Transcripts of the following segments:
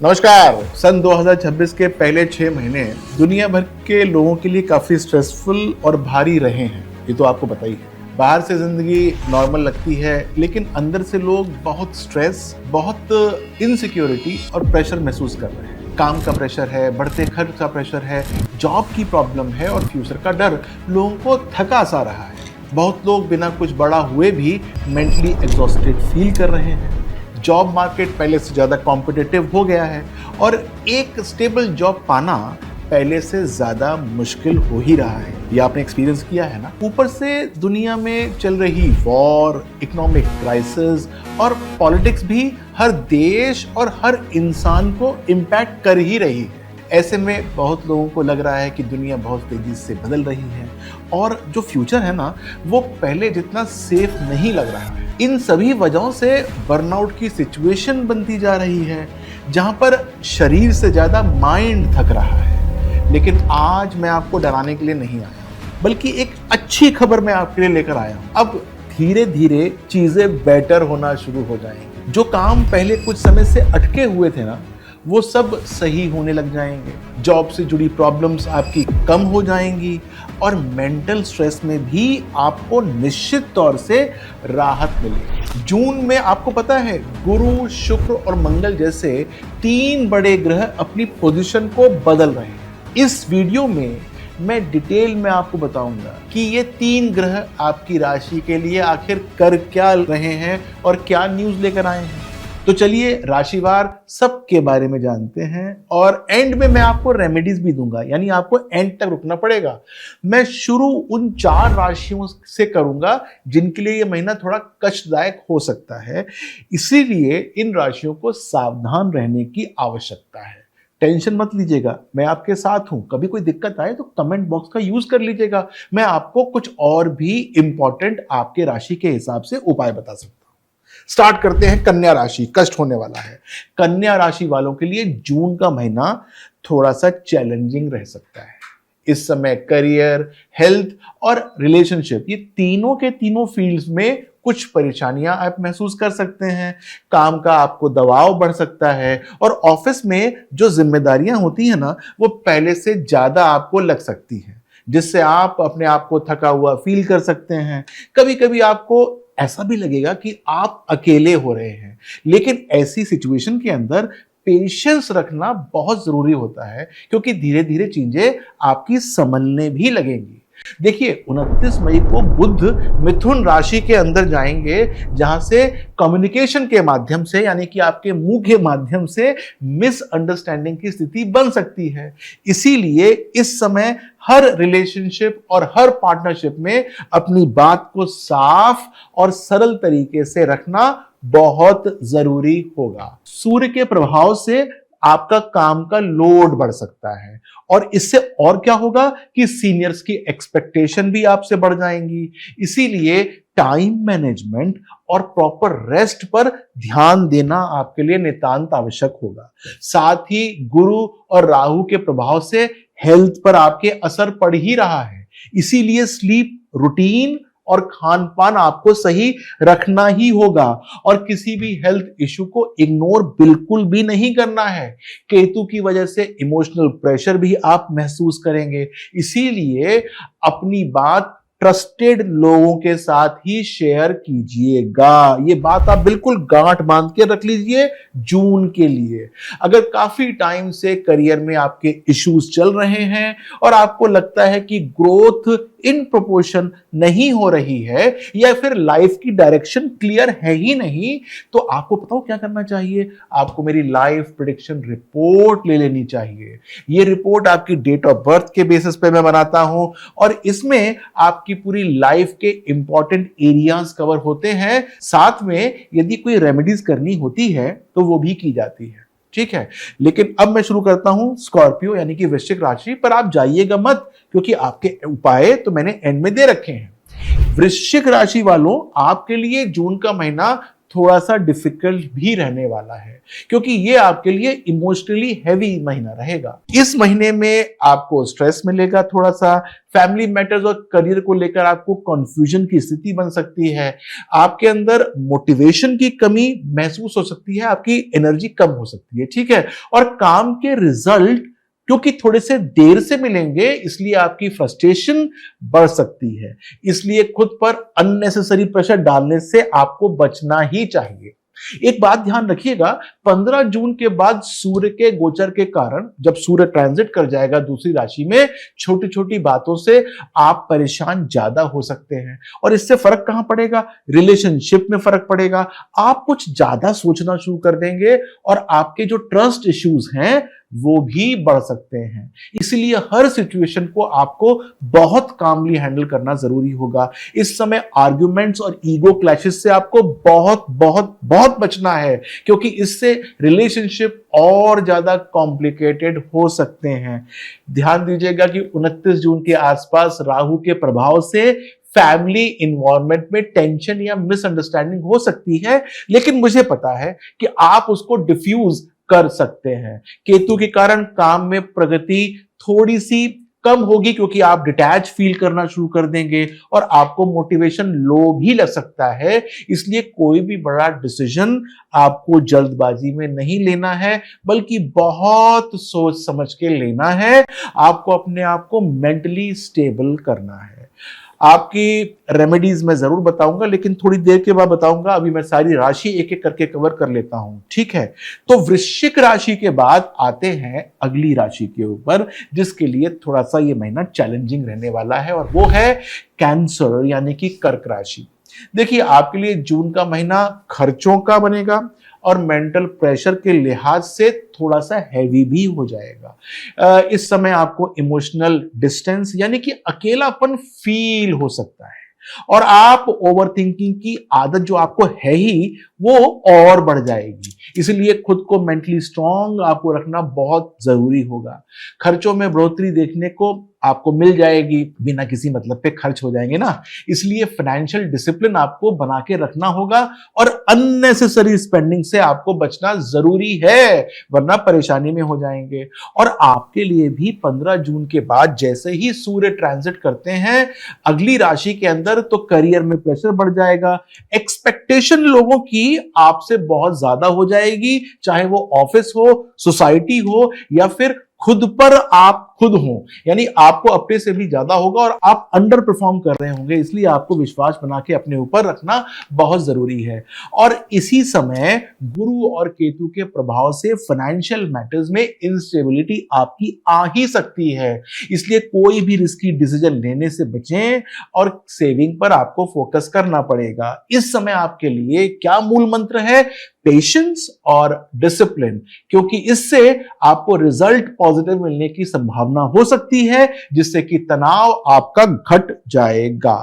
नमस्कार। सन 2026 के पहले 6 महीने दुनिया भर के लोगों के लिए काफी स्ट्रेसफुल और भारी रहे हैं। ये तो आपको पता ही है। बाहर से जिंदगी नॉर्मल लगती है, लेकिन अंदर से लोग बहुत स्ट्रेस, बहुत इनसिक्योरिटी और प्रेशर महसूस कर रहे हैं। काम का प्रेशर है, बढ़ते खर्च का प्रेशर है, जॉब की प्रॉब्लम है और फ्यूचर का डर लोगों को थका सा रहा है। बहुत लोग बिना कुछ बड़ा हुए भी मेंटली एग्जॉस्टेड फील कर रहे हैं। जॉब मार्केट पहले से ज़्यादा कॉम्पिटिटिव हो गया है और एक स्टेबल जॉब पाना पहले से ज़्यादा मुश्किल हो ही रहा है। ये आपने एक्सपीरियंस किया है ना। ऊपर से दुनिया में चल रही वॉर, इकोनॉमिक क्राइसिस और पॉलिटिक्स भी हर देश और हर इंसान को इम्पैक्ट कर ही रही है। ऐसे में बहुत लोगों को लग रहा है कि दुनिया बहुत तेज़ी से बदल रही है और जो फ्यूचर है ना, वो पहले जितना सेफ नहीं लग रहा है। इन सभी वजहों से बर्नआउट की सिचुएशन बनती जा रही है, जहां पर शरीर से ज़्यादा माइंड थक रहा है। लेकिन आज मैं आपको डराने के लिए नहीं आया, बल्कि एक अच्छी खबर मैं आपके लिए लेकर आया हूं। अब धीरे धीरे चीज़ें बेटर होना शुरू हो जाएंगी। जो काम पहले कुछ समय से अटके हुए थे ना, वो सब सही होने लग जाएंगे। जॉब से जुड़ी प्रॉब्लम्स आपकी कम हो जाएंगी और मेंटल स्ट्रेस में भी आपको निश्चित तौर से राहत मिलेगी। जून में आपको पता है, गुरु, शुक्र और मंगल जैसे 3 बड़े ग्रह अपनी पोजीशन को बदल रहे हैं। इस वीडियो में मैं डिटेल में आपको बताऊंगा कि ये 3 ग्रह आपकी राशि के लिए आखिर कर क्या रहे हैं और क्या न्यूज़ लेकर आए हैं। तो चलिए राशिवार सबके बारे में जानते हैं और एंड में मैं आपको रेमेडीज भी दूंगा, यानी आपको एंड तक रुकना पड़ेगा। मैं शुरू उन 4 राशियों से करूंगा जिनके लिए ये महीना थोड़ा कष्टदायक हो सकता है, इसीलिए इन राशियों को सावधान रहने की आवश्यकता है। टेंशन मत लीजिएगा, मैं आपके साथ हूं। कभी कोई दिक्कत आए तो कमेंट बॉक्स का यूज कर लीजिएगा, मैं आपको कुछ और भी इंपॉर्टेंट आपके राशि के हिसाब से उपाय बता सकता हूं। स्टार्ट करते हैं कन्या राशि। कष्ट होने वाला है। कन्या राशि वालों के लिए जून का महीना थोड़ा सा चैलेंजिंग रह सकता है। इस समय करियर, हेल्थ और रिलेशनशिप, ये तीनों के तीनों फील्ड्स में कुछ परेशानियां आप महसूस कर सकते हैं। काम का आपको दबाव बढ़ सकता है और ऑफिस में जो जिम्मेदारियां होती हैं ना, वो पहले से ज्यादा आपको लग सकती हैं, जिससे आप अपने आप को थका हुआ फील कर सकते हैं। कभी कभी आपको ऐसा भी लगेगा कि आप अकेले हो रहे हैं, लेकिन ऐसी सिचुएशन के अंदर पेशेंस रखना बहुत जरूरी होता है, क्योंकि धीरे धीरे चीजें आपकी संभलने भी लगेंगी। देखिए 29 मई को बुध मिथुन राशि के अंदर जाएंगे, जहां से कम्युनिकेशन के माध्यम से, यानी कि आपके मुंह के माध्यम से मिसअंडरस्टैंडिंग की स्थिति बन सकती है। इसीलिए इस समय हर रिलेशनशिप और हर पार्टनरशिप में अपनी बात को साफ और सरल तरीके से रखना बहुत जरूरी होगा। सूर्य के प्रभाव से आपका काम का लोड बढ़ सकता है और इससे और क्या होगा कि सीनियर्स की एक्सपेक्टेशन भी आपसे बढ़ जाएंगी। इसीलिए टाइम मैनेजमेंट और प्रॉपर रेस्ट पर ध्यान देना आपके लिए नितांत आवश्यक होगा। साथ ही गुरु और राहु के प्रभाव से हेल्थ पर आपके असर पड़ ही रहा है। इसीलिए स्लीप रूटीन और खान पान आपको सही रखना ही होगा और किसी भी हेल्थ इशू को इग्नोर बिल्कुल भी नहीं करना है। केतु की वजह से इमोशनल प्रेशर भी आप महसूस करेंगे, इसीलिए अपनी बात ट्रस्टेड लोगों के साथ ही शेयर कीजिएगा। ये बात आप बिल्कुल गांठ बांध के रख लीजिए जून के लिए। अगर काफी टाइम से करियर में आपके इश्यूज चल रहे हैं और आपको लगता है कि ग्रोथ इन प्रोपोर्शन नहीं हो रही है या फिर लाइफ की डायरेक्शन क्लियर है ही नहीं, तो आपको बताओ क्या करना चाहिए। आपको मेरी लाइफ प्रेडिक्शन रिपोर्ट ले लेनी चाहिए। ये रिपोर्ट आपकी डेट ऑफ बर्थ के बेसिस पे मैं बनाता हूं और इसमें आपकी पूरी लाइफ के इंपॉर्टेंट एरियाज कवर होते हैं। साथ में यदि कोई रेमेडीज करनी होती है तो वो भी की जाती है। ठीक है, लेकिन अब मैं शुरू करता हूं स्कॉर्पियो यानी कि वृश्चिक राशि पर। आप जाइएगा मत, क्योंकि आपके उपाय तो मैंने एंड में दे रखे हैं। वृश्चिक राशि वालों, आपके लिए जून का महीना थोड़ा सा डिफिकल्ट भी रहने वाला है। क्योंकि ये आपके लिए इमोशनली हैवी महीना रहेगा। इस महीने में आपको स्ट्रेस मिलेगा थोड़ा सा, फैमिली मैटर्स और करियर को लेकर आपको कंफ्यूजन की स्थिति बन सकती है, आपके अंदर मोटिवेशन की कमी महसूस हो सकती है, आपकी एनर्जी कम हो सकती है, ठीक है। और काम के रिजल्ट क्योंकि थोड़े से देर से मिलेंगे, इसलिए आपकी फ्रस्ट्रेशन बढ़ सकती है। इसलिए खुद पर अननेसेसरी प्रेशर डालने से आपको बचना ही चाहिए। एक बात ध्यान रखिएगा, 15 जून के बाद सूर्य के गोचर के कारण, जब सूर्य ट्रांजिट कर जाएगा दूसरी राशि में, छोटी छोटी बातों से आप परेशान ज्यादा हो सकते हैं। और इससे फर्क कहां पड़ेगा? रिलेशनशिप में फर्क पड़ेगा। आप कुछ ज्यादा सोचना शुरू कर देंगे और आपके जो ट्रस्ट इश्यूज हैं वो भी बढ़ सकते हैं। इसलिए हर सिचुएशन को आपको बहुत कामली हैंडल करना जरूरी होगा। इस समय आर्ग्यूमेंट्स और ईगो क्लैशेस से आपको बहुत बहुत बहुत बचना है, क्योंकि इससे रिलेशनशिप और ज्यादा कॉम्प्लिकेटेड हो सकते हैं। ध्यान दीजिएगा कि 29 जून के आसपास राहु के प्रभाव से फैमिली इन्वायरमेंट में टेंशन या मिसअंडरस्टैंडिंग हो सकती है, लेकिन मुझे पता है कि आप उसको डिफ्यूज कर सकते हैं। केतु के कारण काम में प्रगति थोड़ी सी कम होगी, क्योंकि आप डिटैच फील करना शुरू कर देंगे और आपको मोटिवेशन लो भी लग सकता है। इसलिए कोई भी बड़ा डिसीजन आपको जल्दबाजी में नहीं लेना है, बल्कि बहुत सोच समझ के लेना है। आपको अपने आप को मेंटली स्टेबल करना है। आपकी रेमेडीज मैं जरूर बताऊंगा, लेकिन थोड़ी देर के बाद बताऊंगा। अभी मैं सारी राशि एक एक करके कवर कर लेता हूं, ठीक है। तो वृश्चिक राशि के बाद आते हैं अगली राशि के ऊपर, जिसके लिए थोड़ा सा ये महीना चैलेंजिंग रहने वाला है, और वो है कैंसर यानी कि कर्क राशि। देखिए, आपके लिए जून का महीना खर्चों का बनेगा और मेंटल प्रेशर के लिहाज से थोड़ा सा हैवी भी हो जाएगा। इस समय आपको इमोशनल डिस्टेंस यानी कि अकेलापन फील हो सकता है, और आप ओवरथिंकिंग की आदत जो आपको है ही वो और बढ़ जाएगी। इसलिए खुद को मेंटली स्ट्रांग आपको रखना बहुत जरूरी होगा। खर्चों में बढ़ोतरी देखने को आपको मिल जाएगी, बिना किसी मतलब पे खर्च हो जाएंगे ना। इसलिए फाइनेंशियल डिसिप्लिन आपको बना के रखना होगा और अननेसेसरी स्पेंडिंग से आपको बचना जरूरी है, वरना परेशानी में हो जाएंगे। और आपके लिए भी 15 जून के बाद जैसे ही सूर्य ट्रांजिट करते हैं अगली राशि के अंदर, तो करियर में प्रेशर बढ़ जाएगा। एक्सपेक्टेशन लोगों की आपसे बहुत ज्यादा हो जाएगी, चाहे वो ऑफिस हो, सोसाइटी हो, या फिर खुद पर आप खुद हो, यानी आपको अपने से भी ज्यादा होगा और आप अंडर परफॉर्म कर रहे होंगे। इसलिए आपको विश्वास बना के अपने ऊपर रखना बहुत जरूरी है। और इसी समय गुरु और केतु के प्रभाव से फाइनेंशियल मैटर्स में इंस्टेबिलिटी आपकी आ ही सकती है। इसलिए कोई भी रिस्की डिसीजन लेने से बचें और सेविंग पर आपको फोकस करना पड़ेगा। इस समय आपके लिए क्या मूल मंत्र है? पेशेंस और डिसिप्लिन, क्योंकि इससे आपको रिजल्ट पॉजिटिव मिलने की संभावना हो सकती है, जिससे कि तनाव आपका घट जाएगा।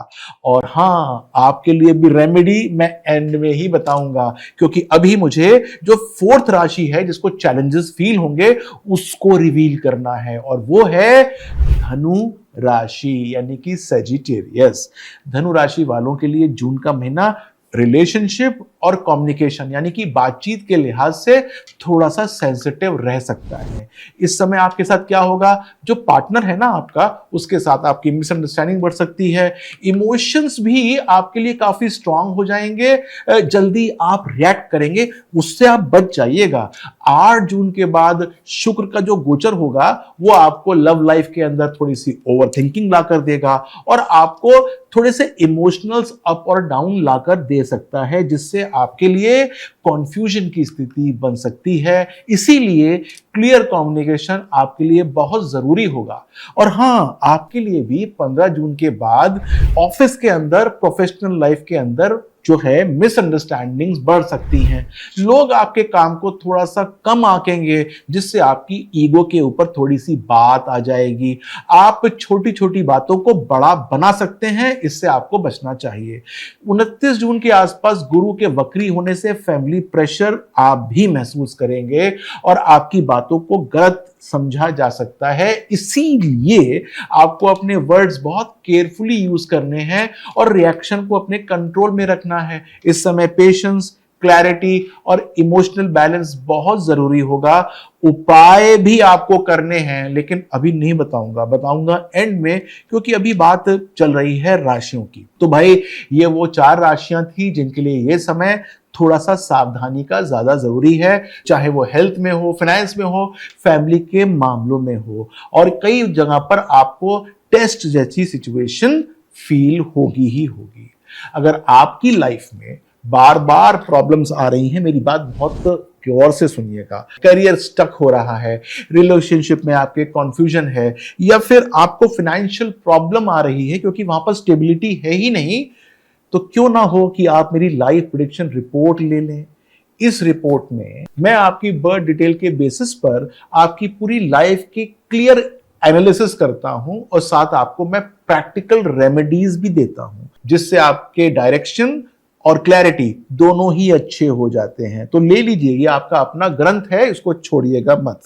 और हां, आपके लिए भी रेमेडी मैं एंड में ही बताऊंगा, क्योंकि अभी मुझे जो फोर्थ राशि है जिसको चैलेंजेस फील होंगे उसको रिवील करना है, और वो है धनु राशि यानी कि सजिटेरियस। धनु राशि वालों के लिए जून का महीना रिलेशनशिप और कम्युनिकेशन यानी कि बातचीत के लिहाज से थोड़ा सा सेंसिटिव रह सकता है। इस समय आपके साथ क्या होगा? जो पार्टनर है ना आपका, उसके साथ आपकी मिसअंडरस्टैंडिंग बढ़ सकती है। इमोशंस भी आपके लिए काफी स्ट्रांग हो जाएंगे, जल्दी आप रिएक्ट करेंगे, उससे आप बच जाइएगा। 8 जून के बाद शुक्र का जो गोचर होगा वो आपको लव लाइफ के अंदर थोड़ी सी ओवर थिंकिंग ला कर देगा और आपको थोड़े से इमोशनल्स अप और डाउन लाकर दे सकता है, जिससे आपके लिए कॉन्फ्यूजन की स्थिति बन सकती है। इसीलिए क्लियर कम्युनिकेशन आपके लिए बहुत जरूरी होगा। और हां, आपके लिए भी 15 जून के बाद ऑफिस के अंदर, प्रोफेशनल लाइफ के अंदर जो है मिसअंडरस्टैंडिंग्स बढ़ सकती हैं। लोग आपके काम को थोड़ा सा कम आंकेंगे, जिससे आपकी ईगो के ऊपर थोड़ी सी बात आ जाएगी। आप छोटी छोटी बातों को बड़ा बना सकते हैं, इससे आपको बचना चाहिए। 29 जून के आसपास गुरु के वक्री होने से फैमिली प्रेशर आप भी महसूस करेंगे और आपकी बातों को गलत समझा जा सकता है। इसीलिए आपको अपने वर्ड्स बहुत केयरफुली यूज करने हैं और रिएक्शन को अपने कंट्रोल में रखना है। इस समय पेशेंस, क्लैरिटी और इमोशनल बैलेंस बहुत जरूरी होगा। उपाय भी आपको करने हैं, लेकिन अभी नहीं बताऊंगा, बताऊंगा एंड में, क्योंकि अभी बात चल रही है राशियों की। तो भाई ये वो 4 राशियां थी जिनके लिए ये समय थोड़ा सा सावधानी का ज्यादा जरूरी है, चाहे वो हेल्थ में हो, फाइनेंस में हो, फैमिली के मामलों में हो, और कई जगह पर आपको टेस्ट जैसी सिचुएशन फील होगी ही होगी। अगर आपकी लाइफ में बार बार प्रॉब्लम्स आ रही हैं, मेरी बात बहुत गौर से सुनिएगा, करियर स्टक हो रहा है, रिलेशनशिप में आपके कॉन्फ्यूजन है, या फिर आपको फाइनेंशियल प्रॉब्लम आ रही है क्योंकि वहां पर स्टेबिलिटी है ही नहीं, तो क्यों ना हो कि आप मेरी लाइफ प्रेडिक्शन रिपोर्ट ले लें। इस रिपोर्ट में मैं आपकी बर्थ डिटेल के बेसिस पर आपकी पूरी लाइफ की क्लियर एनालिसिस करता हूं, और साथ आपको मैं प्रैक्टिकल रेमेडीज भी देता हूं, जिससे आपके डायरेक्शन और क्लैरिटी दोनों ही अच्छे हो जाते हैं। तो ले लीजिए, ये आपका अपना ग्रंथ है, इसको छोड़िएगा मत।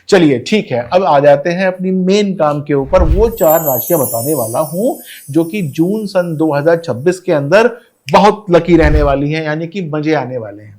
चलिए ठीक है, अब आ जाते हैं अपनी मेन काम के ऊपर। वो 4 राशियां बताने वाला हूं जो कि जून सन 2026 के अंदर बहुत लकी रहने वाली हैं, यानी कि मजे आने वाले हैं।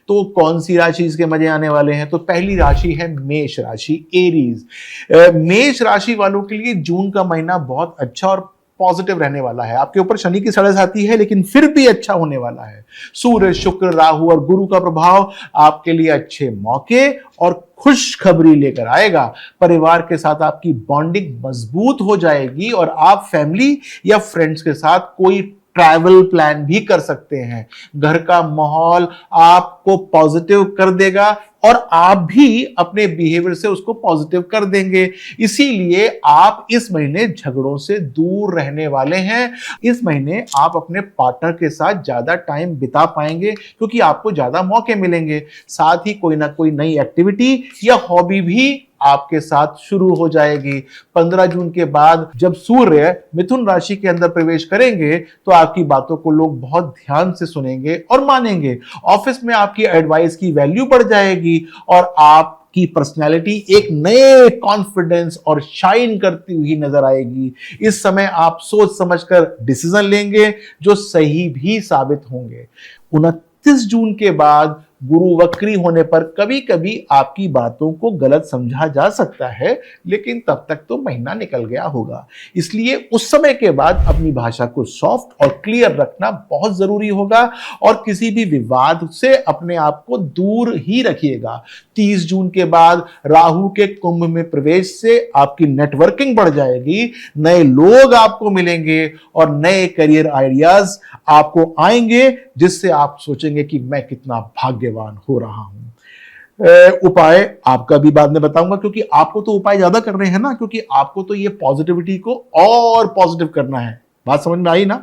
तो कौन सी राशि इसके मजे आने वाले हैं? तो पहली राशि है मेष राशि, एरीज। मेष राशि वालों के लिए जून का महीना बहुत अच्छा और पॉजिटिव रहने वाला है। आपके ऊपर शनि की सड़स आती है, लेकिन फिर भी अच्छा होने वाला है। सूर्य, शुक्र, राहु और गुरु का प्रभाव आपके लिए अच्छे मौके और खुशखबरी लेकर आएगा। परिवार के साथ आपकी बॉन्डिंग मजबूत हो जाएगी और आप फैमिली या फ्रेंड्स के साथ कोई ट्रैवल प्लान भी कर सकते हैं। घर का माहौल आपको पॉजिटिव कर देगा और आप भी अपने बिहेवियर से उसको पॉजिटिव कर देंगे। इसीलिए आप इस महीने झगड़ों से दूर रहने वाले हैं। इस महीने आप अपने पार्टनर के साथ ज्यादा टाइम बिता पाएंगे क्योंकि आपको ज्यादा मौके मिलेंगे। साथ ही कोई ना कोई नई एक्टिविटी या हॉबी भी आपके साथ शुरू हो जाएगी। 15 जून के बाद जब सूर्य मिथुन राशि के अंदर प्रवेश करेंगे तो आपकी बातों को लोग बहुत ध्यान से सुनेंगे और मानेंगे। ऑफिस में आपकी एडवाइस की वैल्यू बढ़ जाएगी और आपकी पर्सनैलिटी एक नए कॉन्फिडेंस और शाइन करती हुई नजर आएगी। इस समय आप सोच समझकर डिसीजन लेंगे जो सही भी साबित होंगे। 29 जून के बाद गुरु वक्री होने पर कभी कभी आपकी बातों को गलत समझा जा सकता है, लेकिन तब तक तो महीना निकल गया होगा। इसलिए उस समय के बाद अपनी भाषा को सॉफ्ट और क्लियर रखना बहुत जरूरी होगा और किसी भी विवाद से अपने आप को दूर ही रखिएगा। 30 जून के बाद राहु के कुंभ में प्रवेश से आपकी नेटवर्किंग बढ़ जाएगी, नए लोग आपको मिलेंगे और नए करियर आइडियाज आपको आएंगे, जिससे आप सोचेंगे कि मैं कितना भाग्यवान हो रहा हूं। उपाय आपका भी बाद में बताऊंगा, क्योंकि आपको तो उपाय ज्यादा करने हैं ना, क्योंकि आपको तो ये पॉजिटिविटी को और पॉजिटिव करना है। बात समझ में आई ना?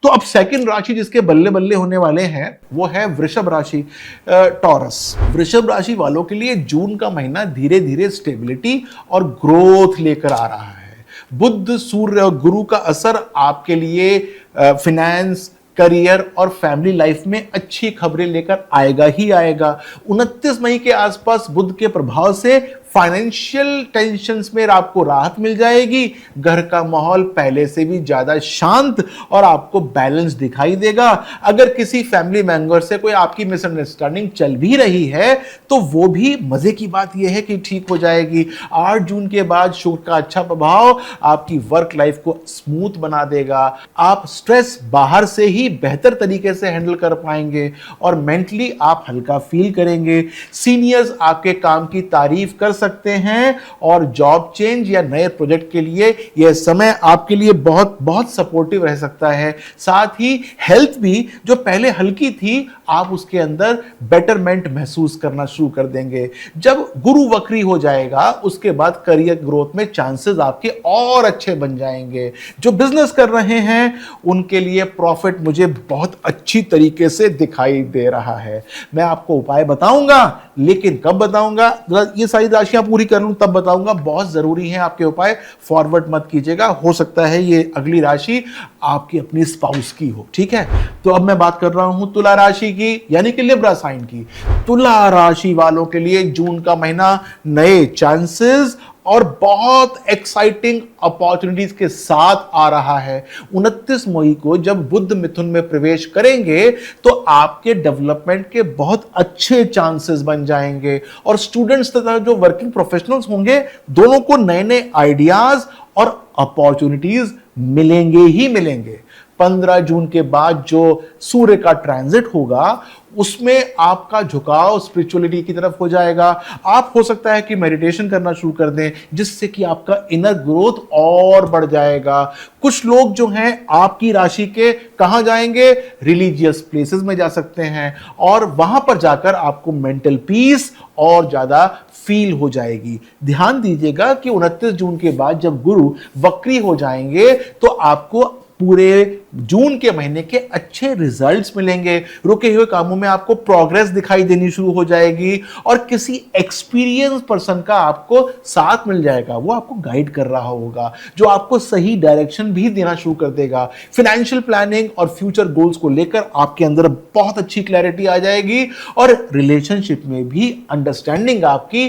तो अब सेकंड राशि जिसके बल्ले बल्ले होने वाले हैं वो है वृषभ राशि, टॉरस। वृषभ राशि वालों के लिए जून का महीना धीरे धीरे स्टेबिलिटी और ग्रोथ लेकर आ रहा है। बुध, सूर्य और गुरु का असर आपके लिए फाइनेंस, करियर और फैमिली लाइफ में अच्छी खबरें लेकर आएगा ही आएगा। 29 मई के आसपास बुध के प्रभाव से फाइनेंशियल टेंशन्स में आपको राहत मिल जाएगी। घर का माहौल पहले से भी ज्यादा शांत और आपको बैलेंस दिखाई देगा। अगर किसी फैमिली मेंबर से कोई आपकी मिसअंडरस्टैंडिंग चल भी रही है तो वो भी मजे की बात यह है कि ठीक हो जाएगी। 8 जून के बाद शुक्र का अच्छा प्रभाव आपकी वर्क लाइफ को स्मूथ बना देगा। आप स्ट्रेस बाहर से ही बेहतर तरीके से हैंडल कर पाएंगे और मेंटली आप हल्का फील करेंगे। सीनियर्स आपके काम की तारीफ कर सकते हैं और जॉब चेंज या नए प्रोजेक्ट के लिए यह समय आपके लिए बहुत बहुत सपोर्टिव रह सकता है। साथ ही हेल्थ भी जो पहले हल्की थी, आप उसके अंदर बेटरमेंट महसूस करना शुरू कर देंगे। जब गुरु वक्री हो जाएगा उसके बाद करियर ग्रोथ में चांसेस आपके और अच्छे बन जाएंगे। जो बिजनेस कर रहे हैं उनके लिए प्रॉफिट मुझे बहुत अच्छी तरीके से दिखाई दे रहा है। मैं आपको उपाय बताऊंगा, लेकिन कब बताऊंगा, ये सारी राशियां पूरी कर लूं तब बताऊंगा। बहुत जरूरी है आपके उपाय, फॉरवर्ड मत कीजिएगा, हो सकता है ये अगली राशि आपकी अपनी स्पाउस की हो। ठीक है, तो अब मैं बात कर रहा हूं तुला राशि की, यानी कि लिब्रा साइन की। तुला राशि वालों के लिए जून का महीना नए चांसेस और बहुत एक्साइटिंग अपॉर्चुनिटीज के साथ आ रहा है। 29 मई को जब बुध मिथुन में प्रवेश करेंगे तो आपके डेवलपमेंट के बहुत अच्छे चांसेस बन जाएंगे और स्टूडेंट्स तथा जो वर्किंग प्रोफेशनल्स होंगे दोनों को नए नए आइडियाज और अपॉर्चुनिटीज मिलेंगे ही मिलेंगे। 15 जून के बाद जो सूर्य का ट्रांजिट होगा उसमें आपका झुकाव स्पिरिचुअलिटी की तरफ हो जाएगा। आप हो सकता है कि मेडिटेशन करना शुरू कर दें जिससे कि आपका इनर ग्रोथ और बढ़ जाएगा। कुछ लोग जो हैं आपकी राशि के कहां जाएंगे, रिलीजियस प्लेसेस में जा सकते हैं और वहां पर जाकर आपको मेंटल पीस और ज्यादा फील हो जाएगी। ध्यान दीजिएगा कि 29 जून के बाद जब गुरु वक्री हो जाएंगे तो आपको पूरे जून के महीने के अच्छे रिजल्ट्स मिलेंगे। रुके हुए कामों में आपको प्रोग्रेस दिखाई देनी शुरू हो जाएगी और किसी एक्सपीरियंस पर्सन का आपको साथ मिल जाएगा। वो आपको गाइड कर रहा होगा जो आपको सही डायरेक्शन भी देना शुरू कर देगा। फाइनेंशियल प्लानिंग और फ्यूचर गोल्स को लेकर आपके अंदर बहुत अच्छी क्लैरिटी आ जाएगी और रिलेशनशिप में भी अंडरस्टैंडिंग आपकी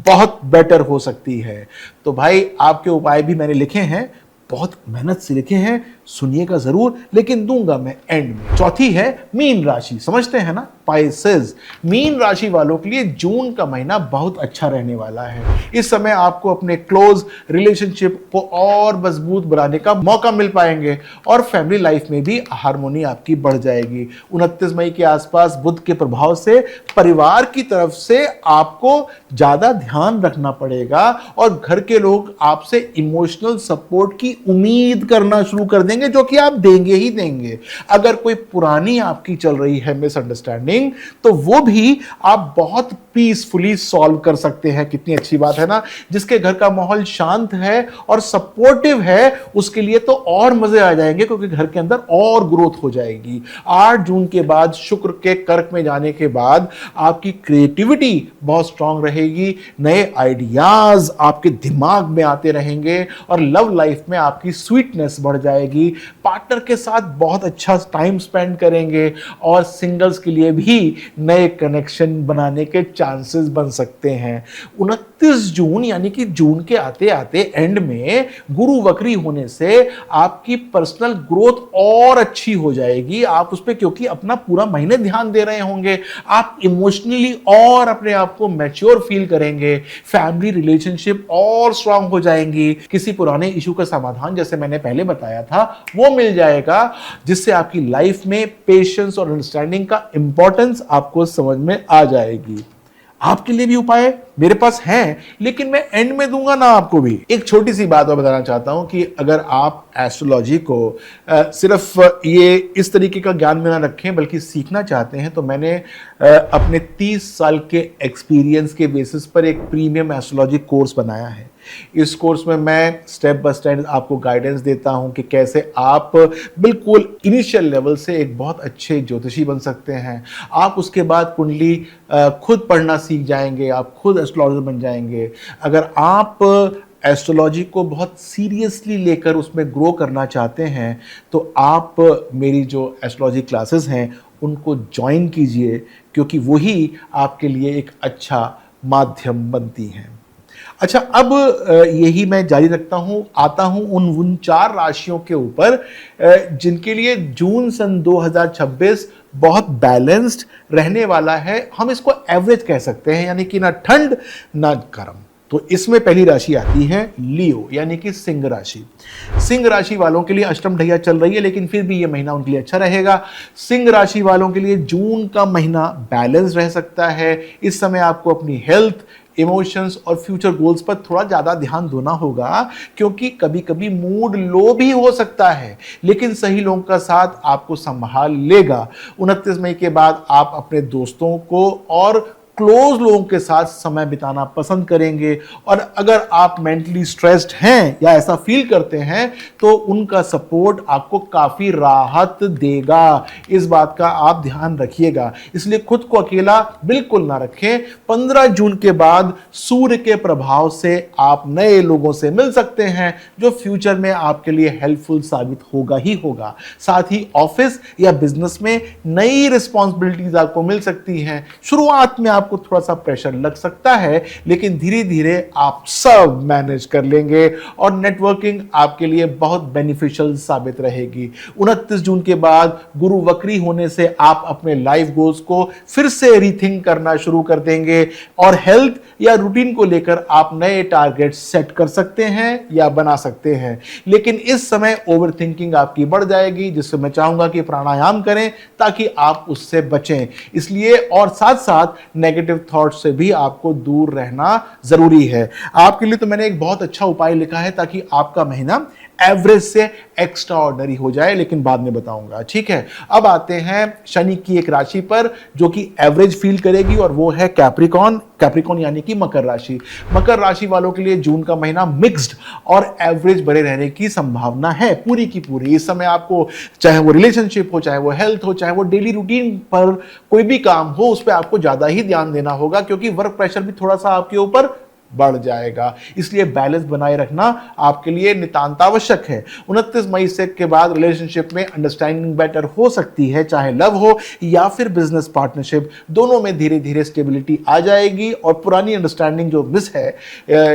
बहुत बेटर हो सकती है। तो भाई आपके उपाय भी मैंने लिखे हैं, बहुत मेहनत से लिखे हैं, सुनिएगा जरूर, लेकिन दूंगा मैं एंड में। चौथी है मीन राशि, समझते हैं ना, स्पाइसेस। मीन राशि वालों के लिए जून का महीना बहुत अच्छा रहने वाला है। इस समय आपको अपने क्लोज रिलेशनशिप को और मजबूत बनाने का मौका मिल पाएंगे और फैमिली लाइफ में भी हार्मोनी आपकी बढ़ जाएगी। 29 मई के आसपास बुध के प्रभाव से परिवार की तरफ से आपको ज्यादा ध्यान रखना पड़ेगा और घर के लोग आपसे इमोशनल सपोर्ट की उम्मीद करना शुरू कर देंगे, जो कि आप देंगे ही देंगे। अगर कोई पुरानी आपकी चल रही है मिसअंडरस्टैंडिंग, तो वो भी आप बहुत पीसफुली सॉल्व कर सकते हैं। कितनी अच्छी बात है ना। जिसके घर का माहौल शांत है और सपोर्टिव है, उसके लिए तो और मजे आ जाएंगे, क्योंकि घर के अंदर और ग्रोथ हो जाएगी। 8 जून के बाद शुक्र के कर्क में जाने के बाद आपकी क्रिएटिविटी बहुत स्ट्रांग रहेगी। नए आइडियाज आपके दिमाग में आते रहेंगे और लव लाइफ में आपकी स्वीटनेस बढ़ जाएगी। पार्टनर के साथ बहुत अच्छा टाइम स्पेंड करेंगे और सिंगल्स के लिए भी नए कनेक्शन बनाने के चांसेस बन सकते हैं। 29 जून यानी कि जून के आते आते एंड में गुरु वक्री होने से आपकी पर्सनल ग्रोथ और अच्छी हो जाएगी। आप उस पर क्योंकि अपना पूरा महीने ध्यान दे रहे होंगे, आप इमोशनली और अपने आप को मैच्योर फील करेंगे। फैमिली रिलेशनशिप और स्ट्रांग हो जाएंगी। किसी पुराने इशू का समाधान, जैसे मैंने पहले बताया था, वो मिल जाएगा, जिससे आपकी लाइफ में पेशेंस और अंडरस्टैंडिंग का इंपॉर्टेंस आपको समझ में आ जाएगी। आपके लिए भी उपाय मेरे पास हैं, लेकिन मैं एंड में दूंगा ना आपको भी। एक छोटी सी बात मैं बताना चाहता हूं कि अगर आप एस्ट्रोलॉजी को सिर्फ ये इस तरीके का ज्ञान में ना रखें बल्कि सीखना चाहते हैं, तो मैंने अपने 30 साल के एक्सपीरियंस के बेसिस पर एक प्रीमियम एस्ट्रोलॉजी कोर्स बनाया है। इस कोर्स में मैं स्टेप बाय स्टेप आपको गाइडेंस देता हूं कि कैसे आप बिल्कुल इनिशियल लेवल से एक बहुत अच्छे ज्योतिषी बन सकते हैं। आप उसके बाद कुंडली खुद पढ़ना सीख जाएंगे, आप खुद एस्ट्रोलॉजर बन जाएंगे। अगर आप एस्ट्रोलॉजी को बहुत सीरियसली लेकर उसमें ग्रो करना चाहते हैं, तो आप मेरी जो एस्ट्रोलॉजी क्लासेस हैं उनको ज्वाइन कीजिए, क्योंकि वही आपके लिए एक अच्छा माध्यम बनती हैं। अच्छा, अब यही मैं जारी रखता हूं, आता हूं उन 4 राशियों के ऊपर जिनके लिए जून सन 2026 बहुत बैलेंस्ड रहने वाला है। हम इसको एवरेज कह सकते हैं, यानी कि ना ठंड ना गर्म। तो इसमें पहली राशि आती है लियो, यानी कि सिंह राशि। सिंह राशि वालों के लिए अष्टम ढैया चल रही है, लेकिन फिर भी यह महीना उनके लिए अच्छा रहेगा। सिंह राशि वालों के लिए जून का महीना बैलेंस रह सकता है। इस समय आपको अपनी हेल्थ, इमोशंस और फ्यूचर गोल्स पर थोड़ा ज्यादा ध्यान देना होगा, क्योंकि कभी कभी मूड लो भी हो सकता है, लेकिन सही लोगों का साथ आपको संभाल लेगा। 29 मई के बाद आप अपने दोस्तों को और क्लोज लोगों के साथ समय बिताना पसंद करेंगे, और अगर आप मेंटली स्ट्रेस्ड हैं या ऐसा फील करते हैं तो उनका सपोर्ट आपको काफी राहत देगा। इस बात का आप ध्यान रखिएगा, इसलिए खुद को अकेला बिल्कुल ना रखें। 15 जून के बाद सूर्य के प्रभाव से आप नए लोगों से मिल सकते हैं, जो फ्यूचर में आपके लिए हेल्पफुल साबित होगा ही होगा। साथ ही ऑफिस या बिजनेस में नई रिस्पॉन्सिबिलिटीज आपको मिल सकती हैं। शुरुआत में आप आपको थोड़ा सा प्रेशर लग सकता है, लेकिन धीरे धीरे आप सब मैनेज कर लेंगे और नेटवर्किंग आपके लिए बहुत बेनिफिशियल साबित रहेगी। 29 जून के बाद गुरु वक्री होने से आप अपने लाइफ गोल्स को फिर से रीथिंक करना शुरू कर देंगे और हेल्थ या रूटीन को लेकर आप नए टारगेट सेट कर सकते हैं या बना सकते हैं। लेकिन इस समय ओवर थिंकिंग आपकी बढ़ जाएगी, जिससे मैं चाहूंगा कि प्राणायाम करें ताकि आप उससे बचें। इसलिए और साथ साथ नेगेटिव थॉट से भी आपको दूर रहना जरूरी है। आपके लिए तो मैंने एक बहुत अच्छा उपाय लिखा है ताकि आपका महीना एवरेज से एक्स्ट्रा ऑर्डिनरी हो जाए, लेकिन बाद में बताऊंगा, ठीक है। अब आते हैं शनि की एक राशि पर जो कि एवरेज फील करेगी और वो है कैप्रिकॉन यानी कि मकर राशि। मकर राशि वालों के लिए जून का महीना मिक्स्ड और एवरेज बने रहने की संभावना है पूरी की पूरी। इस समय आपको चाहे वो रिलेशनशिप हो, चाहे वो हेल्थ हो, चाहे वो डेली रूटीन पर कोई भी काम हो, उस पर आपको ज्यादा ही ध्यान देना होगा क्योंकि वर्क प्रेशर भी थोड़ा सा आपके ऊपर बढ़ जाएगा। इसलिए बैलेंस बनाए रखना आपके लिए नितांत आवश्यक है। 29 मई से के बाद रिलेशनशिप में अंडरस्टैंडिंग बेटर हो सकती है, चाहे लव हो या फिर बिजनेस पार्टनरशिप, दोनों में धीरे धीरे स्टेबिलिटी आ जाएगी और पुरानी अंडरस्टैंडिंग जो मिस है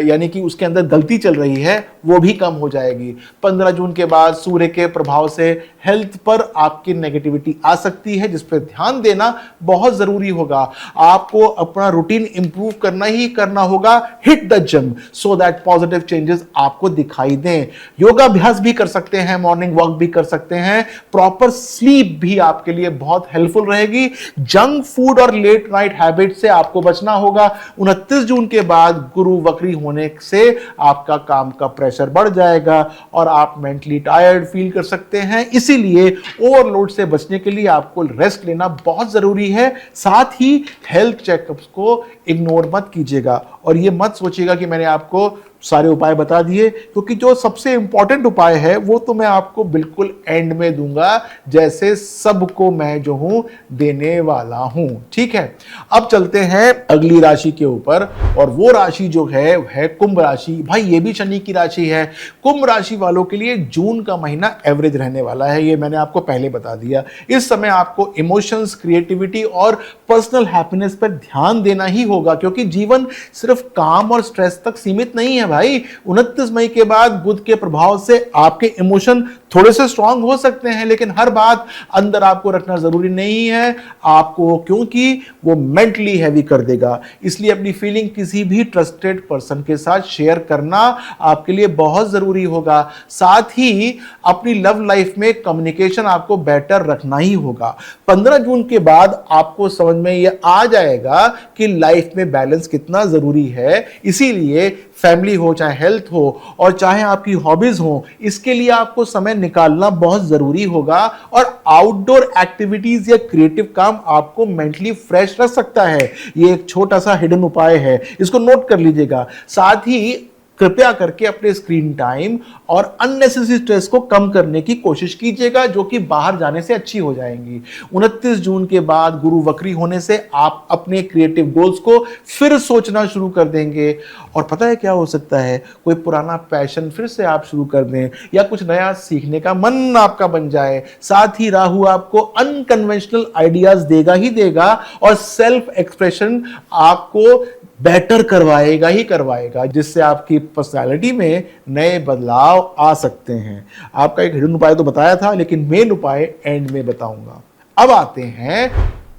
यानी कि उसके अंदर गलती चल रही है वो भी कम हो जाएगी। 15 जून के बाद सूर्य के प्रभाव से हेल्थ पर आपकी नेगेटिविटी आ सकती है, जिस पर ध्यान देना बहुत जरूरी होगा। आपको अपना रूटीन इंप्रूव करना ही करना होगा। Hit the gym so that positive changes आपको दिखाई दें। योगाभ्यास भी कर सकते हैं, मॉर्निंग वॉक भी कर सकते हैं, प्रॉपर स्लीप भी आपके लिए बहुत हेल्पफुल रहेगी। जंक फूड और लेट नाइट हैबिट से आपको बचना होगा। 29 जून के बाद गुरु वक्री होने से आपका काम का प्रेशर बढ़ जाएगा और आप मेंटली टायर्ड फील कर सकते हैं। इसीलिए ओवरलोड से बचने के लिए आपको रेस्ट लेना बहुत जरूरी है। साथ ही हेल्थ चेकअप्स को इग्नोर मत कीजिएगा और ये मत सोचिएगा कि मैंने आपको सारे उपाय बता दिए, क्योंकि जो सबसे इंपॉर्टेंट उपाय है वो तो मैं आपको बिल्कुल एंड में दूंगा, जैसे सबको मैं जो हूं देने वाला हूं, ठीक है। अब चलते हैं अगली राशि के ऊपर और वो राशि जो है कुंभ राशि। भाई ये भी शनि की राशि है। कुंभ राशि वालों के लिए जून का महीना एवरेज रहने वाला है, ये मैंने आपको पहले बता दिया। इस समय आपको इमोशंस, क्रिएटिविटी और पर्सनल हैप्पीनेस पर ध्यान देना ही होगा, क्योंकि जीवन सिर्फ काम और स्ट्रेस तक सीमित नहीं है भाई। 29 मई के बाद बुध के प्रभाव से आपके इमोशन थोड़े से स्ट्रांग हो सकते हैं, लेकिन हर बात अंदर आपको रखना जरूरी नहीं है आपको, क्योंकि वो मेंटली हैवी कर देगा। इसलिए अपनी फीलिंग किसी भी ट्रस्टेड पर्सन के साथ शेयर करना आपके लिए बहुत जरूरी होगा। साथ ही अपनी लव लाइफ में कम्युनिकेशन आपको बेटर रखना ही होगा। 15 जून के बाद आपको समझ में यह आ जाएगा कि लाइफ में बैलेंस कितना जरूरी है। इसीलिए फैमिली हो, चाहे हेल्थ हो और चाहे आपकी हॉबीज हो, इसके लिए आपको समय निकालना बहुत जरूरी होगा। और आउटडोर एक्टिविटीज या क्रिएटिव काम आपको मेंटली फ्रेश रख सकता है। ये एक छोटा सा हिडन उपाय है, इसको नोट कर लीजिएगा। साथ ही कृपया करके अपने स्क्रीन टाइम और अननेसेसरी स्ट्रेस को कम करने की कोशिश कीजिएगा, जो कि बाहर जाने से अच्छी हो जाएंगी। 29 जून के बाद गुरु वक्री होने से आप अपने क्रिएटिव गोल्स को फिर सोचना शुरू कर देंगे। और पता है क्या हो सकता है, कोई पुराना पैशन फिर से आप शुरू कर दें या कुछ नया सीखने का मन आपका बन जाए। साथ ही राहु आपको अनकन्वेंशनल आइडियाज देगा ही देगा और सेल्फ एक्सप्रेशन आपको बेटर करवाएगा ही करवाएगा, जिससे आपकी पर्सनालिटी में नए बदलाव आ सकते हैं। आपका एक हिडन उपाय तो बताया था, लेकिन मेन उपाय एंड में बताऊंगा। अब आते हैं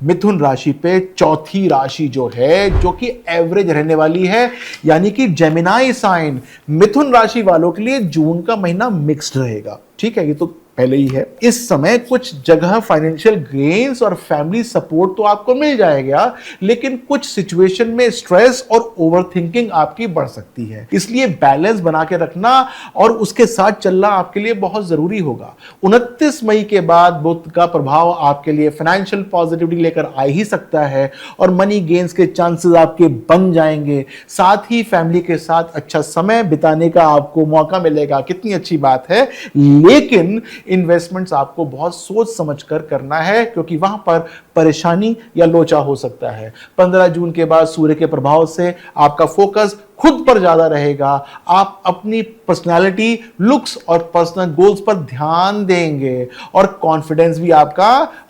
मिथुन राशि पे, चौथी राशि जो है, जो कि एवरेज रहने वाली है, यानी कि जेमिनाई साइन। मिथुन राशि वालों के लिए जून का महीना मिक्स्ड रहेगा, ठीक है, ये तो पहले ही है। इस समय कुछ जगह फाइनेंशियल गेन्स और फैमिली सपोर्ट तो आपको मिल जाएगा, लेकिन कुछ सिचुएशन में स्ट्रेस और ओवरथिंकिंग आपकी बढ़ सकती है। इसलिए बैलेंस बना के रखना और उसके साथ चलना आपके लिए बहुत जरूरी होगा। 29 मई के बाद बुध का प्रभाव आपके लिए फाइनेंशियल पॉजिटिविटी लेकर आ ही सकता है और मनी गेन्स के चांसेस आपके बन जाएंगे। साथ ही फैमिली के साथ अच्छा समय बिताने का आपको मौका मिलेगा, कितनी अच्छी बात है। लेकिन इन्वेस्टमेंट्स आपको बहुत सोच समझकर करना है, क्योंकि वहां पर परेशानी या लोचा हो सकता है। 15 जून के बाद सूर्य के प्रभाव से आपका फोकस खुद पर ज्यादा रहेगा, आप अपनी पर्सनालिटी, लुक्स और पर्सनल गोल्स पर ध्यान देंगे और कॉन्फिडेंस भी आपका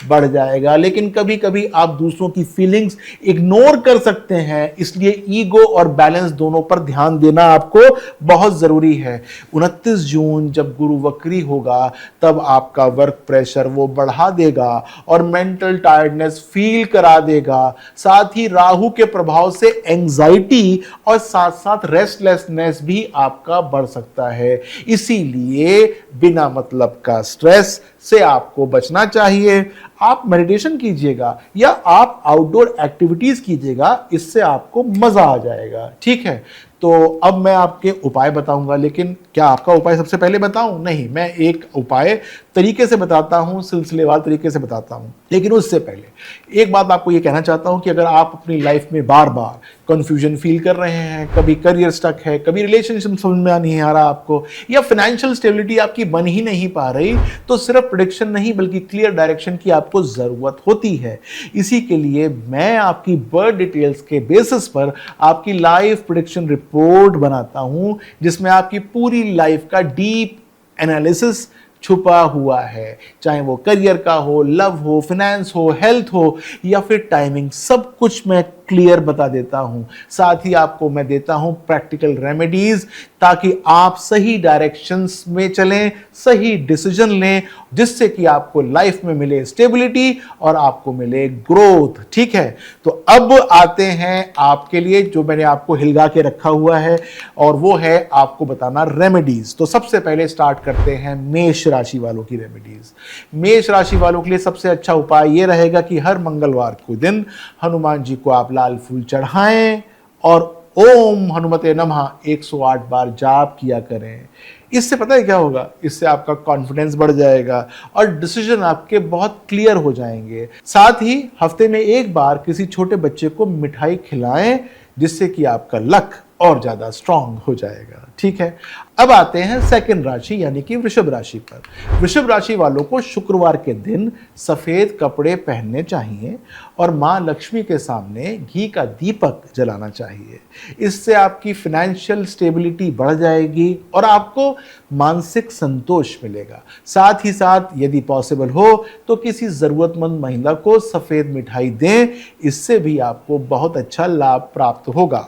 बढ़ जाएगा। लेकिन कभी कभी आप दूसरों की फीलिंग्स इग्नोर कर सकते हैं, इसलिए ईगो और बैलेंस दोनों पर ध्यान देना आपको बहुत जरूरी है। 29 जून जब गुरु वक्री होगा तब आपका वर्क प्रेशर वो बढ़ा देगा और मेंटल टायर्डनेस फील करा देगा। साथ ही राहु के प्रभाव से एंजाइटी और साथ साथ रेस्टलेसनेस भी आपका बढ़ सकता है। इसीलिए बिना मतलब का स्ट्रेस से आपको बचना चाहिए। आप मेडिटेशन कीजिएगा या आप आउटडोर एक्टिविटीज कीजिएगा, इससे आपको मजा आ जाएगा। ठीक है, तो अब मैं आपके उपाय बताऊंगा, लेकिन क्या आपका उपाय सबसे पहले बताऊं? नहीं, मैं एक उपाय तरीके से बताता हूं, सिलसिलेवार तरीके से बताता हूं। लेकिन उससे पहले एक बात आपको ये कहना चाहता हूं कि अगर आप अपनी लाइफ में बार बार कंफ्यूजन फील कर रहे हैं, कभी करियर स्टक है, कभी रिलेशनशिप समझ में नहीं आ रहा आपको, या फाइनेंशियल स्टेबिलिटी आपकी बन ही नहीं पा रही, तो सिर्फ प्रेडिक्शन नहीं बल्कि क्लियर डायरेक्शन की आपको जरूरत होती है। इसी के लिए मैं आपकी बर्थ डिटेल्स के बेसिस पर आपकी लाइफ प्रेडिक्शन रिपोर्ट बनाता हूं, जिसमें आपकी पूरी लाइफ का डीप एनालिसिस छुपा हुआ है। चाहे वो करियर का हो, लव हो, फाइनेंस हो, हेल्थ हो या फिर टाइमिंग, सब कुछ मैं क्लियर बता देता हूं। साथ ही आपको मैं देता हूं प्रैक्टिकल रेमेडीज, ताकि आप सही डायरेक्शंस में चलें, सही डिसीजन लें, जिससे कि आपको लाइफ में मिले स्टेबिलिटी और आपको मिले ग्रोथ। ठीक है, तो अब आते हैं आपके लिए जो मैंने आपको हिलगा के रखा हुआ है, और वो है आपको बताना रेमेडीज। तो सबसे पहले स्टार्ट करते हैं मेष राशि वालों की रेमेडीज। मेष राशि वालों के लिए सबसे अच्छा उपाय ये रहेगा कि हर मंगलवार को दिन हनुमान जी को आप लाल फूल चढ़ाएं और ओम हनुमते नमः 108 बार जाप किया करें। इससे पता है क्या होगा? इससे आपका कॉन्फिडेंस बढ़ जाएगा और डिसीजन आपके बहुत क्लियर हो जाएंगे। साथ ही हफ्ते में एक बार किसी छोटे बच्चे को मिठाई खिलाएं, जिससे कि आपका लक और ज्यादा स्ट्रांग हो जाएगा। ठीक है, अब आते हैं सेकंड राशि यानी कि वृषभ राशि पर। वृषभ राशि वालों को शुक्रवार के दिन सफेद कपड़े पहनने चाहिए और मां लक्ष्मी के सामने घी का दीपक जलाना चाहिए। इससे आपकी फाइनेंशियल स्टेबिलिटी बढ़ जाएगी और आपको मानसिक संतोष मिलेगा। साथ ही साथ यदि पॉसिबल हो तो किसी जरूरतमंद महिला को सफेद मिठाई दें, इससे भी आपको बहुत अच्छा लाभ प्राप्त होगा।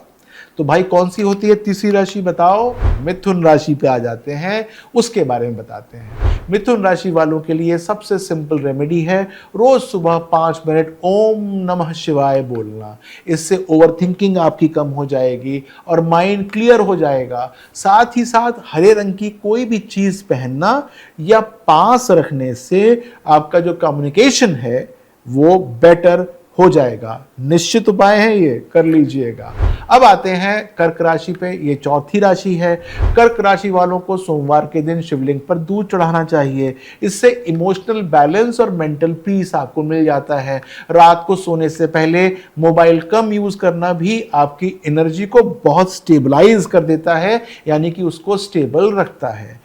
तो भाई कौन सी होती है तीसरी राशि बताओ? मिथुन राशि पे आ जाते हैं, उसके बारे में बताते हैं। मिथुन राशि वालों के लिए सबसे सिंपल रेमेडी है रोज सुबह 5 मिनट ओम नमः शिवाय बोलना। इससे ओवरथिंकिंग आपकी कम हो जाएगी और माइंड क्लियर हो जाएगा। साथ ही साथ हरे रंग की कोई भी चीज पहनना या पास रखने से आपका जो कम्युनिकेशन है वो बेटर हो जाएगा। निश्चित उपाय है, ये कर लीजिएगा। अब आते हैं कर्क राशि पे, ये चौथी राशि है। कर्क राशि वालों को सोमवार के दिन शिवलिंग पर दूध चढ़ाना चाहिए। इससे इमोशनल बैलेंस और मेंटल पीस आपको मिल जाता है। रात को सोने से पहले मोबाइल कम यूज करना भी आपकी एनर्जी को बहुत स्टेबलाइज कर देता है, यानी कि उसको स्टेबल रखता है।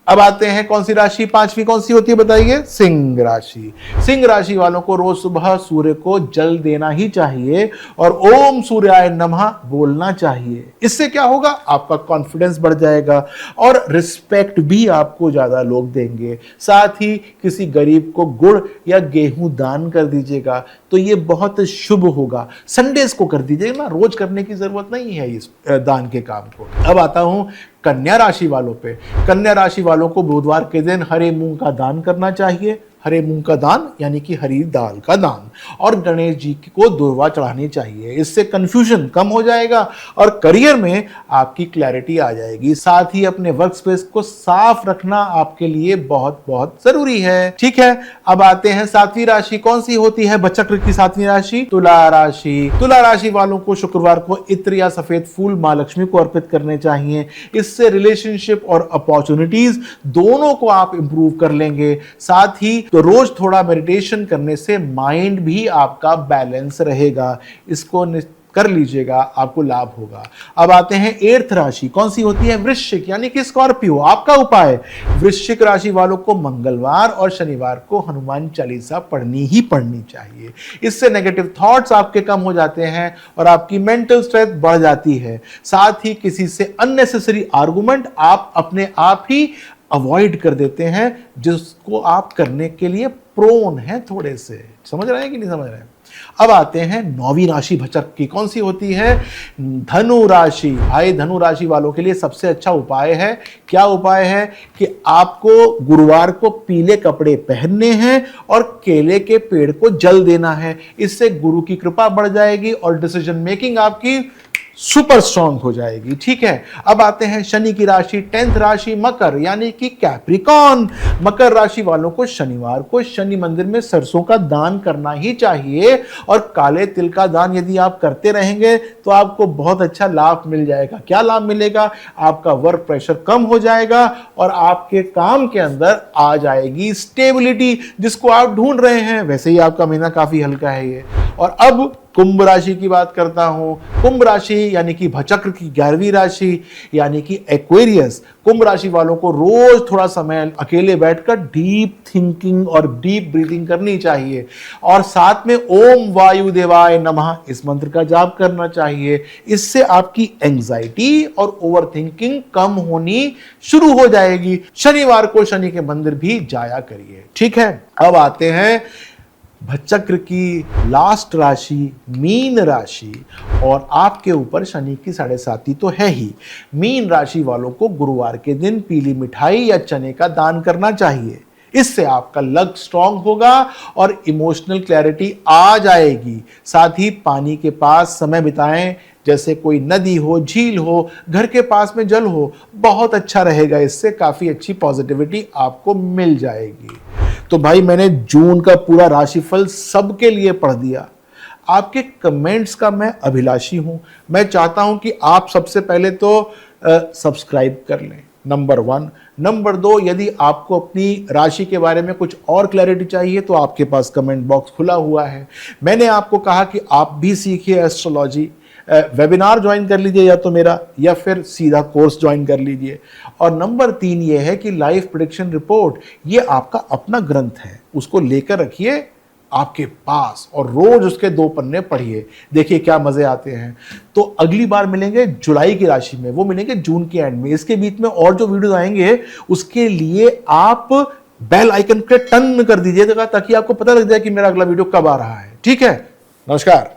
अब आते हैं कौन सी राशि, पांचवी कौन सी होती है बताइए? सिंह राशि। सिंह राशि वालों को रोज सुबह सूर्य को जल देना ही चाहिए और ओम सूर्याय नमः बोलना चाहिए। इससे क्या होगा? आपका कॉन्फिडेंस बढ़ जाएगा और रिस्पेक्ट भी आपको ज्यादा लोग देंगे। साथ ही किसी गरीब को गुड़ या गेहूं दान कर दीजिएगा तो ये बहुत शुभ होगा। संडेज को कर दीजिएगा ना, रोज करने की जरूरत नहीं है इस दान के काम को। अब आता हूं कन्या राशि वालों पे। कन्या राशि वालों को बुधवार के दिन हरे मूंग का दान करना चाहिए। हरे मूंग का दान यानी कि हरी दाल का दान, और गणेश जी को दुर्वा चढ़ानी चाहिए। इससे कंफ्यूजन कम हो जाएगा और करियर में आपकी क्लैरिटी आ जाएगी। साथ ही अपने वर्क स्पेस को साफ रखना आपके लिए बहुत बहुत जरूरी है। ठीक है, अब आते हैं सातवीं राशि। कौन सी होती है बचक्र की सातवीं राशि? तुला राशि। तुला राशि वालों को शुक्रवार को इत्र या सफेद फूल मां लक्ष्मी को अर्पित करने चाहिए। इससे रिलेशनशिप और अपॉर्चुनिटीज दोनों को आप इंप्रूव कर लेंगे। साथ ही तो रोज थोड़ा मेडिटेशन करने से माइंड भी आपका बैलेंस रहेगा। इसको कर लीजिएगा, आपको लाभ होगा। अब आते हैं 8th राशि, कौन सी होती है? वृश्चिक यानी कि स्कॉर्पियो। आपका उपाय, वृश्चिक राशि वालों को मंगलवार और शनिवार को हनुमान चालीसा पढ़नी ही पढ़नी चाहिए। इससे नेगेटिव थॉट्स आपके कम हो जाते हैं और आपकी मेंटल स्ट्रेंथ बढ़ जाती है। साथ ही किसी से अननेसेसरी आर्गुमेंट आप अपने आप ही अवॉइड कर देते हैं, जिसको आप करने के लिए प्रोन है थोड़े से। समझ रहे हैं कि नहीं समझ रहे हैं? अब आते हैं 9वीं राशि भचक की, कौन सी होती है? धनु राशि। भाई धनु राशि वालों के लिए सबसे अच्छा उपाय है, क्या उपाय है? कि आपको गुरुवार को पीले कपड़े पहनने हैं और केले के पेड़ को जल देना है। इससे गुरु की कृपा बढ़ जाएगी और डिसीजन मेकिंग आपकी सुपर स्ट्रांग हो जाएगी। ठीक है, अब आते हैं शनि की राशि, 10th राशि मकर यानी कि कैप्रिकॉन। मकर राशि वालों को शनिवार को शनि मंदिर में सरसों का दान करना ही चाहिए और काले तिल का दान यदि आप करते रहेंगे तो आपको बहुत अच्छा लाभ मिल जाएगा। क्या लाभ मिलेगा? आपका वर्क प्रेशर कम हो जाएगा और आपके काम के अंदर आ जाएगी स्टेबिलिटी, जिसको आप ढूंढ रहे हैं। वैसे ही आपका महीना काफी हल्का है ये। और अब कुंभ राशि की बात करता हूं। कुंभ राशि यानी कि भचक्र की 11वीं राशि यानी कि एक्वेरियस। कुंभ राशि वालों को रोज थोड़ा समय अकेले बैठकर डीप थिंकिंग और डीप ब्रीथिंग करनी चाहिए और साथ में ओम वायुदेवाय नमः इस मंत्र का जाप करना चाहिए। इससे आपकी एंजाइटी और ओवर थिंकिंग कम होनी शुरू हो जाएगी। शनिवार को शनि के मंदिर भी जाया करिए। ठीक है, अब आते हैं भचक्र की लास्ट राशि मीन राशि और आपके ऊपर शनि की 7.5 तो है ही। मीन राशि वालों को गुरुवार के दिन पीली मिठाई या चने का दान करना चाहिए। इससे आपका लक स्ट्रांग होगा और इमोशनल क्लैरिटी आ जाएगी। साथ ही पानी के पास समय बिताएं, जैसे कोई नदी हो, झील हो, घर के पास में जल हो, बहुत अच्छा रहेगा। इससे काफी अच्छी पॉजिटिविटी आपको मिल जाएगी। तो भाई मैंने जून का पूरा राशिफल सबके लिए पढ़ दिया। आपके कमेंट्स का मैं अभिलाषी हूं। मैं चाहता हूं कि आप सबसे पहले तो सब्सक्राइब कर लें, नंबर 1। नंबर 2, यदि आपको अपनी राशि के बारे में कुछ और क्लैरिटी चाहिए तो आपके पास कमेंट बॉक्स खुला हुआ है। मैंने आपको कहा कि आप भी सीखिए एस्ट्रोलॉजी, वेबिनार ज्वाइन कर लीजिए या तो मेरा, या फिर सीधा कोर्स ज्वाइन कर लीजिए। और नंबर 3 ये है कि लाइफ प्रेडिक्शन रिपोर्ट, ये आपका अपना ग्रंथ है, उसको लेकर रखिए आपके पास और रोज उसके 2 पन्ने पढ़िए, देखिए क्या मजे आते हैं। तो अगली बार मिलेंगे जुलाई की राशि में, वो मिलेंगे जून के एंड में। इसके बीच में और जो वीडियो आएंगे उसके लिए आप बेल आइकन पे टन कर दीजिएगा ताकि आपको पता लग जाए कि मेरा अगला वीडियो कब आ रहा है। ठीक है, नमस्कार।